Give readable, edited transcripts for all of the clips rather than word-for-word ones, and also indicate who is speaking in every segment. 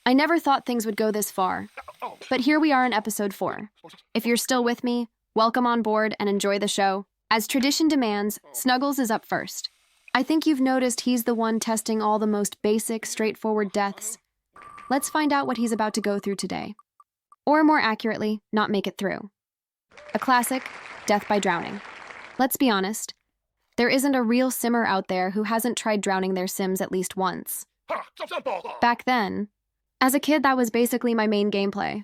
Speaker 1: I never thought things would go this far, but here we are in episode 4. If you're still with me, welcome on board and enjoy the show. As tradition demands, Snuggles is up first. I think you've noticed he's the one testing all the most basic, straightforward deaths. Let's find out what he's about to go through today. Or more accurately, not make it through. A classic, death by drowning. Let's be honest, there isn't a real simmer out there who hasn't tried drowning their sims at least once. Back then, as a kid, that was basically my main gameplay.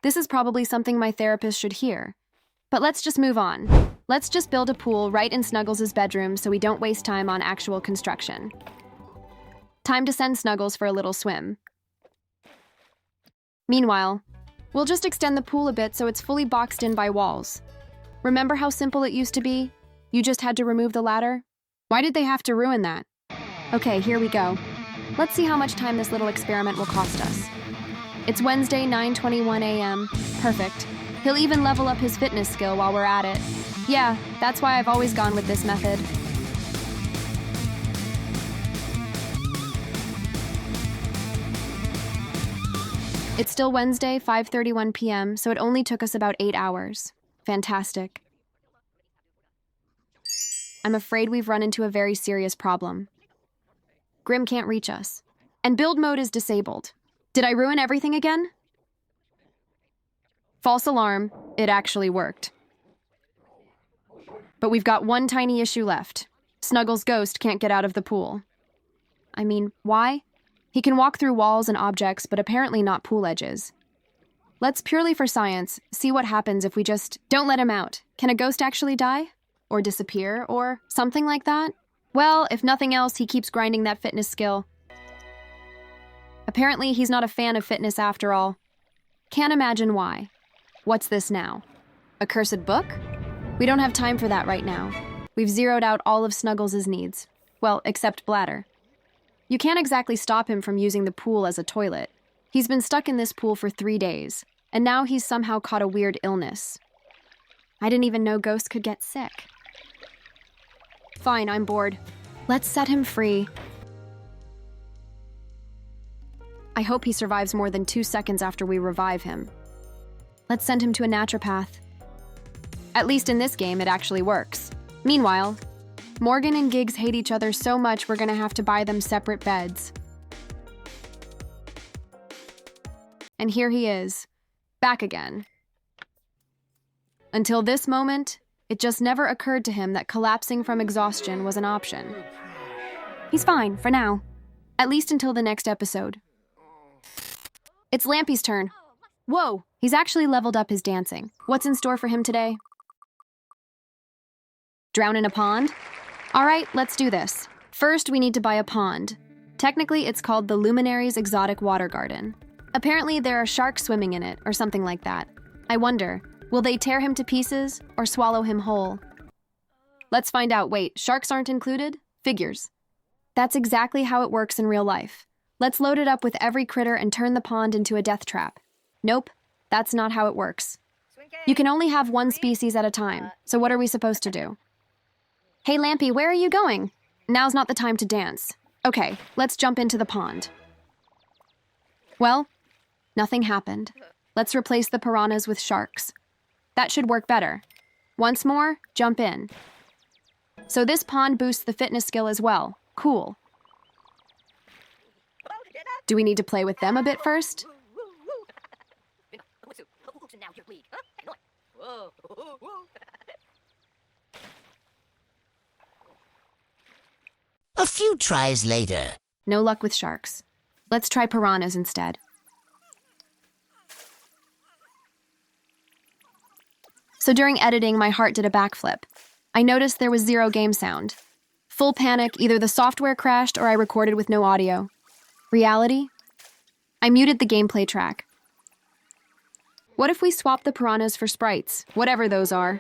Speaker 1: This is probably something my therapist should hear. But let's just move on. Let's just build a pool right in Snuggles' bedroom so we don't waste time on actual construction. Time to send Snuggles for a little swim. Meanwhile, we'll just extend the pool a bit so it's fully boxed in by walls. Remember how simple it used to be? You just had to remove the ladder? Why did they have to ruin that? Okay, here we go. Let's see how much time this little experiment will cost us. It's Wednesday, 9:21 a.m. Perfect. He'll even level up his fitness skill while we're at it. Yeah, that's why I've always gone with this method. It's still Wednesday, 5:31 p.m., so it only took us about 8 hours. Fantastic. I'm afraid we've run into a very serious problem. Grim can't reach us. And build mode is disabled. Did I ruin everything again? False alarm, it actually worked. But we've got one tiny issue left. Snuggles' ghost can't get out of the pool. I mean, why? He can walk through walls and objects, but apparently not pool edges. Let's purely for science see what happens if we just don't let him out. Can a ghost actually die? Or disappear? Or something like that? Well, if nothing else, he keeps grinding that fitness skill. Apparently, he's not a fan of fitness after all. Can't imagine why. What's this now? A cursed book? We don't have time for that right now. We've zeroed out all of Snuggles' needs. Well, except bladder. You can't exactly stop him from using the pool as a toilet. He's been stuck in this pool for 3 days, and now he's somehow caught a weird illness. I didn't even know ghosts could get sick. Fine, I'm bored. Let's set him free. I hope he survives more than 2 seconds after we revive him. Let's send him to a naturopath. At least in this game, it actually works. Meanwhile, Morgan and Gigz hate each other so much we're gonna have to buy them separate beds. And here he is, back again. Until this moment, it just never occurred to him that collapsing from exhaustion was an option. He's fine, for now. At least until the next episode. It's Lampy's turn. Whoa, he's actually leveled up his dancing. What's in store for him today? Drown in a pond? All right, let's do this. First, we need to buy a pond. Technically, it's called the Luminary's Exotic Water Garden. Apparently, there are sharks swimming in it, or something like that. I wonder, will they tear him to pieces, or swallow him whole? Let's find out. Wait, sharks aren't included? Figures. That's exactly how it works in real life. Let's load it up with every critter and turn the pond into a death trap. Nope, that's not how it works. You can only have one species at a time, so what are we supposed to do? Hey Lampy, where are you going? Now's not the time to dance. Okay, let's jump into the pond. Well, nothing happened. Let's replace the piranhas with sharks. That should work better. Once more, jump in. So this pond boosts the fitness skill as well. Cool. Do we need to play with them a bit first?
Speaker 2: A few tries later.
Speaker 1: No luck with sharks. Let's try piranhas instead. So during editing, my heart did a backflip. I noticed there was zero game sound. Full panic, either the software crashed or I recorded with no audio. Reality? I muted the gameplay track. What if we swap the piranhas for sprites, whatever those are?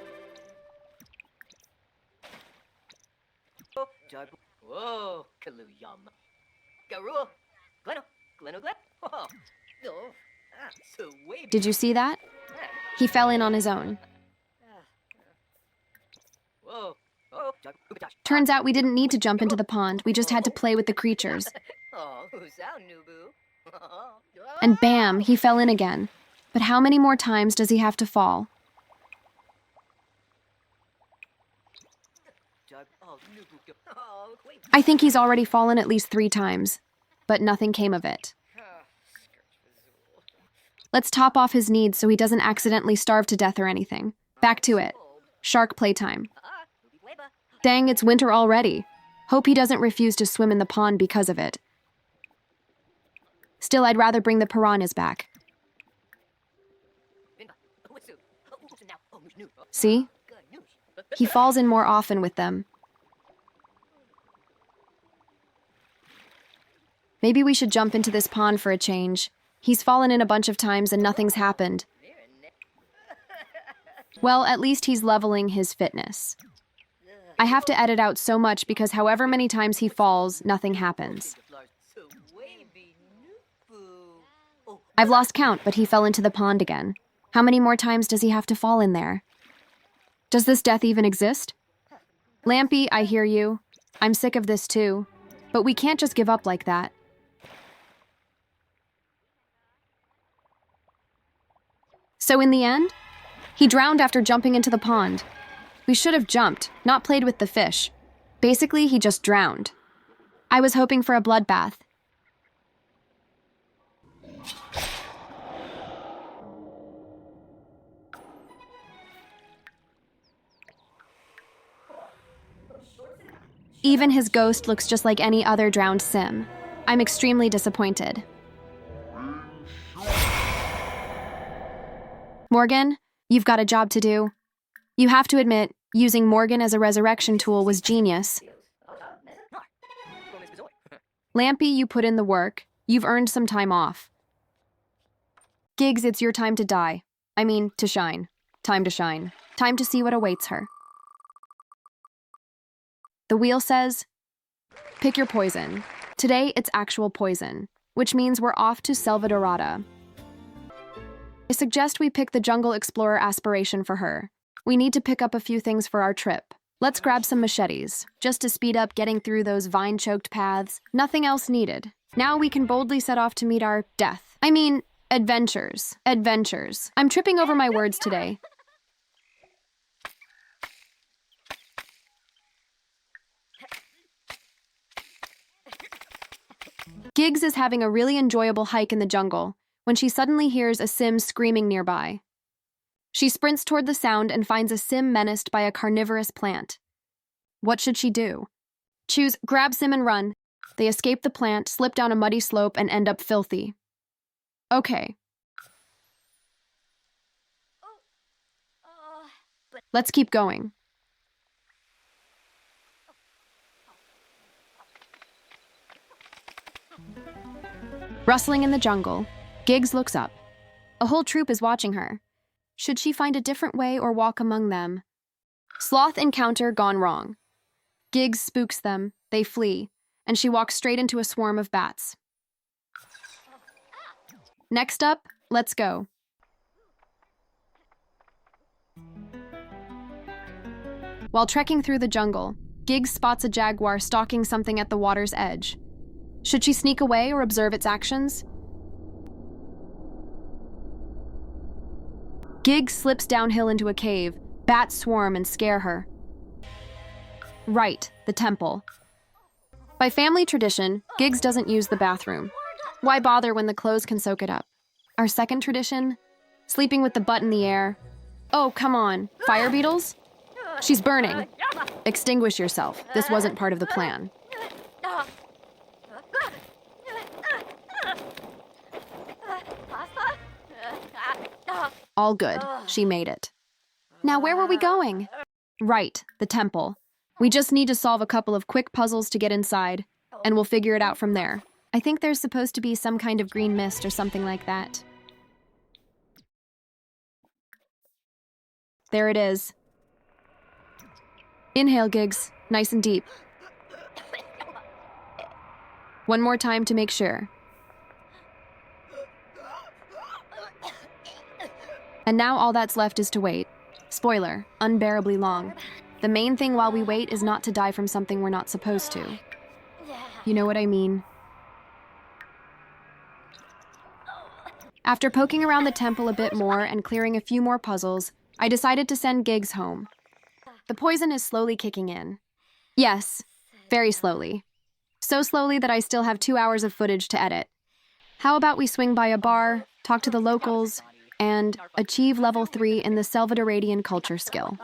Speaker 1: Did you see that? He fell in on his own. Turns out we didn't need to jump into the pond, we just had to play with the creatures. And bam, he fell in again. But how many more times does he have to fall? I think he's already fallen at least 3 times, but nothing came of it. Let's top off his needs so he doesn't accidentally starve to death or anything. Back to it. Shark playtime. Dang, it's winter already. Hope he doesn't refuse to swim in the pond because of it. Still, I'd rather bring the piranhas back. See? He falls in more often with them. Maybe we should jump into this pond for a change. He's fallen in a bunch of times and nothing's happened. Well, at least he's leveling his fitness. I have to edit out so much because however many times he falls, nothing happens. I've lost count, but he fell into the pond again. How many more times does he have to fall in there? Does this death even exist? Lampy, I hear you. I'm sick of this too. But we can't just give up like that. So in the end, he drowned after jumping into the pond. We should have jumped, not played with the fish. Basically, he just drowned. I was hoping for a bloodbath. Even his ghost looks just like any other drowned sim. I'm extremely disappointed. Morgan, you've got a job to do. You have to admit, using Morgan as a resurrection tool was genius. Lampy, you put in the work. You've earned some time off. Gigz, it's your time to die. I mean, to shine. Time to shine. Time to see what awaits her. The wheel says, pick your poison. Today, it's actual poison, which means we're off to Selva Dorada. I suggest we pick the Jungle Explorer aspiration for her. We need to pick up a few things for our trip. Let's grab some machetes, just to speed up getting through those vine-choked paths. Nothing else needed. Now we can boldly set off to meet our adventures. Adventures. I'm tripping over my words today. Gigz is having a really enjoyable hike in the jungle when she suddenly hears a sim screaming nearby. She sprints toward the sound and finds a sim menaced by a carnivorous plant. What should she do? Choose grab sim and run. They escape the plant, slip down a muddy slope, and end up filthy. Okay. Let's keep going. Rustling in the jungle, Gigz looks up. A whole troop is watching her. Should she find a different way or walk among them? Sloth encounter gone wrong. Gigz spooks them, they flee, and she walks straight into a swarm of bats. Next up, let's go. While trekking through the jungle, Gigz spots a jaguar stalking something at the water's edge. Should she sneak away or observe its actions? Gigz slips downhill into a cave. Bats swarm and scare her. Right, the temple. By family tradition, Gigz doesn't use the bathroom. Why bother when the clothes can soak it up? Our second tradition? Sleeping with the butt in the air. Oh, come on. Fire beetles? She's burning. Extinguish yourself. This wasn't part of the plan. All good. She made it. Now where were we going? Right, the temple. We just need to solve a couple of quick puzzles to get inside, and we'll figure it out from there. I think there's supposed to be some kind of green mist or something like that. There it is. Inhale, Gigz. Nice and deep. One more time to make sure. And now all that's left is to wait. Spoiler, unbearably long. The main thing while we wait is not to die from something we're not supposed to. You know what I mean? After poking around the temple a bit more and clearing a few more puzzles, I decided to send Gigz home. The poison is slowly kicking in. Yes, very slowly. So slowly that I still have 2 hours of footage to edit. How about we swing by a bar, talk to the locals, and achieve level 3 in the Salvadoradian culture skill.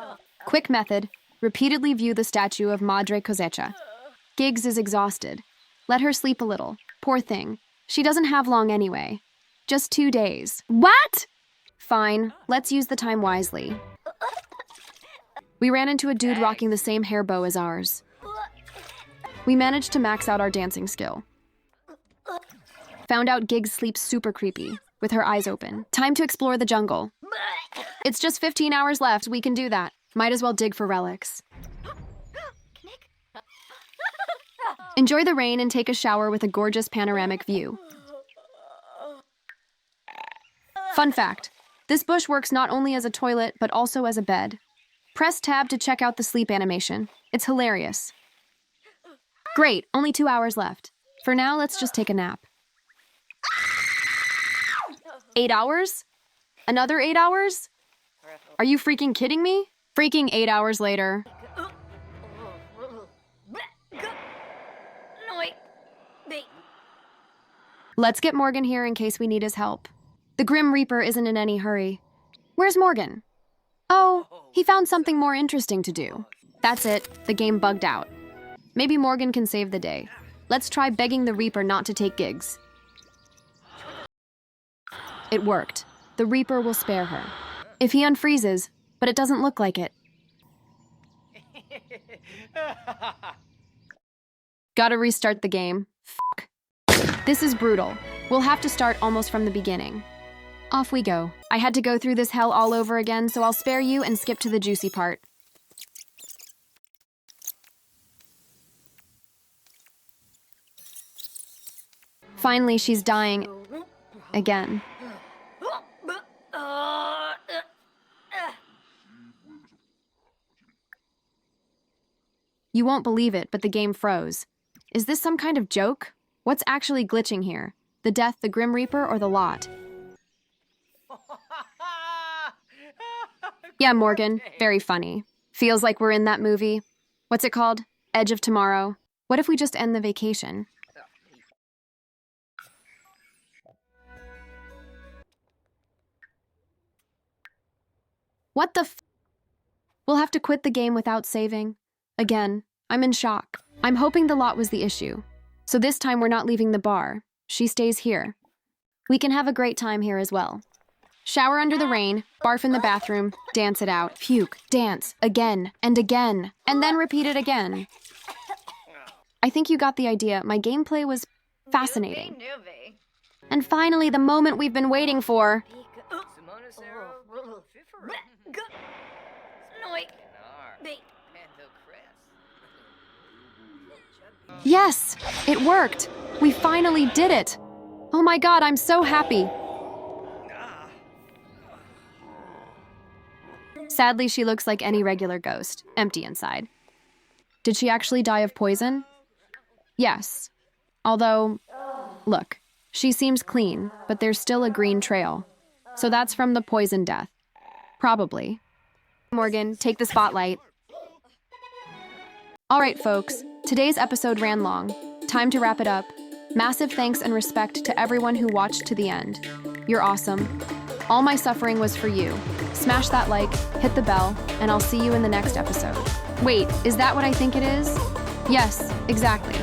Speaker 1: Quick method, repeatedly view the statue of Madre Cosecha. Gigz is exhausted. Let her sleep a little. Poor thing. She doesn't have long anyway. Just 2 days. What? Fine, let's use the time wisely. We ran into a dude rocking the same hair bow as ours. We managed to max out our dancing skill. Found out Gigz sleeps super creepy, with her eyes open. Time to explore the jungle. It's just 15 hours left, we can do that. Might as well dig for relics. Enjoy the rain and take a shower with a gorgeous panoramic view. Fun fact, this bush works not only as a toilet, but also as a bed. Press tab to check out the sleep animation. It's hilarious. Great, only 2 hours left. For now, let's just take a nap. 8 hours? Another 8 hours? Are you freaking kidding me? Freaking 8 hours later. Let's get Morgan here in case we need his help. The Grim Reaper isn't in any hurry. Where's Morgan? Oh, he found something more interesting to do. That's it, the game bugged out. Maybe Morgan can save the day. Let's try begging the Reaper not to take Gigz. It worked. The Reaper will spare her. If he unfreezes, but it doesn't look like it. Gotta restart the game. Fuck. This is brutal. We'll have to start almost from the beginning. Off we go. I had to go through this hell all over again, so I'll spare you and skip to the juicy part. Finally, she's dying again. You won't believe it, but the game froze. Is this some kind of joke? What's actually glitching here? The death, the Grim Reaper, or the lot? Yeah, Morgan, very funny. Feels like we're in that movie. What's it called? Edge of Tomorrow. What if we just end the vacation? What the f? We'll have to quit the game without saving. Again, I'm in shock. I'm hoping the lot was the issue. So this time we're not leaving the bar. She stays here. We can have a great time here as well. Shower under the rain, barf in the bathroom, dance it out, puke, dance, again, and then repeat it again. I think you got the idea. My gameplay was fascinating. And finally, the moment we've been waiting for. Yes, it worked. We finally did it. Oh my God, I'm so happy. Sadly, she looks like any regular ghost, empty inside. Did she actually die of poison? Yes. Although, look, she seems clean, but there's still a green trail. So that's from the poison death. Probably. Morgan, take the spotlight. All right, folks, today's episode ran long. Time to wrap it up. Massive thanks and respect to everyone who watched to the end. You're awesome. All my suffering was for you. Smash that like, hit the bell, and I'll see you in the next episode. Wait, is that what I think it is? Yes, exactly.